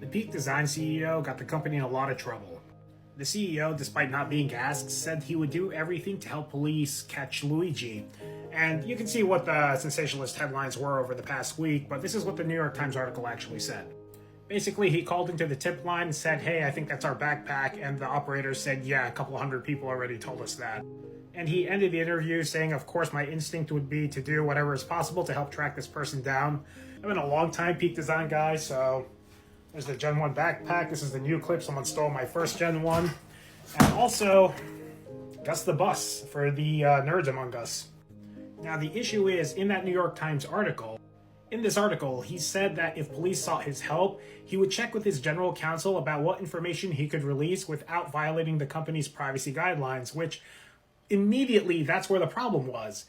The Peak Design CEO got the company in a lot of trouble. The CEO, despite not being asked, said he would do everything to help police catch Luigi. And you can see what the sensationalist headlines were over the past week, but this is what the New York Times article actually said. Basically, he called into the tip line and said, "Hey, I think that's our backpack," and the operator said, "Yeah, a couple hundred people already told us that." And he ended the interview saying, "Of course, my instinct would be to do whatever is possible to help track this person down. I've been a long time Peak Design guy, so there's the Gen 1 backpack. This is the new clip. Someone stole my first Gen 1. And also, Gus the Bus for the nerds among us." Now, the issue is, in that New York Times article, he said that if police sought his help, he would check with his general counsel about what information he could release without violating the company's privacy guidelines, which immediately that's where the problem was.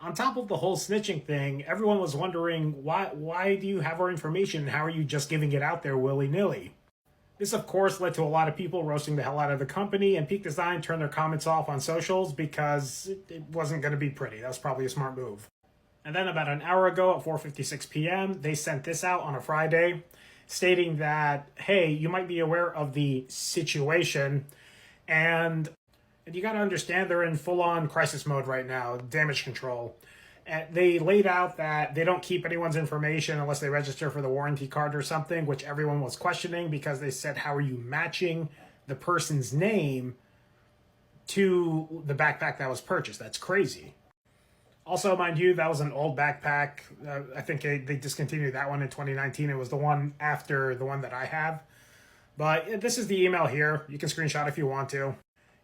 On top of the whole snitching thing, everyone was wondering, why do you have our information? How are you just giving it out there willy-nilly? This, of course, led to a lot of people roasting the hell out of the company, and Peak Design turned their comments off on socials because it wasn't going to be pretty. That was probably a smart move. And then about an hour ago at 4:56 p.m., they sent this out on a Friday, stating that, hey, you might be aware of the situation, and you got to understand they're in full-on crisis mode right now, damage control. And they laid out that they don't keep anyone's information unless they register for the warranty card or something, which everyone was questioning because they said, how are you matching the person's name to the backpack that was purchased? That's crazy. Also, mind you, that was an old backpack. I think they discontinued that one in 2019. It was the one after the one that I have. But this is the email here. You can screenshot if you want to.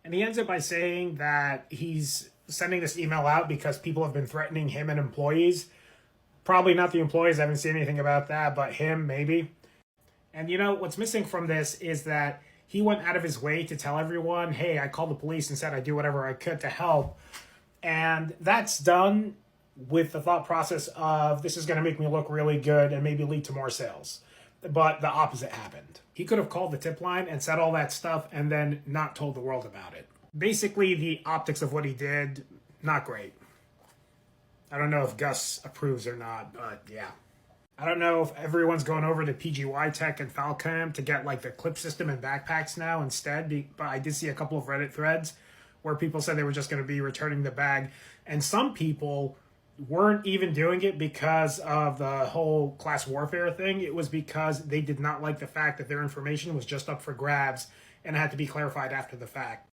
And he ends it by saying that he's sending this email out because people have been threatening him and employees. Probably not the employees. I haven't seen anything about that, but him, maybe. And you know, what's missing from this is that he went out of his way to tell everyone, hey, I called the police and said I'd do whatever I could to help. And that's done with the thought process of this is going to make me look really good and maybe lead to more sales. But the opposite happened. He could have called the tip line and said all that stuff and then not told the world about it. Basically, the optics of what he did, not great. I don't know if Gus approves or not, but yeah. I don't know if everyone's going over to PGY Tech and Falcam to get like the clip system and backpacks now instead, but I did see a couple of Reddit threads where people said they were just going to be returning the bag. And some people weren't even doing it because of the whole class warfare thing. It was because they did not like the fact that their information was just up for grabs and had to be clarified after the fact.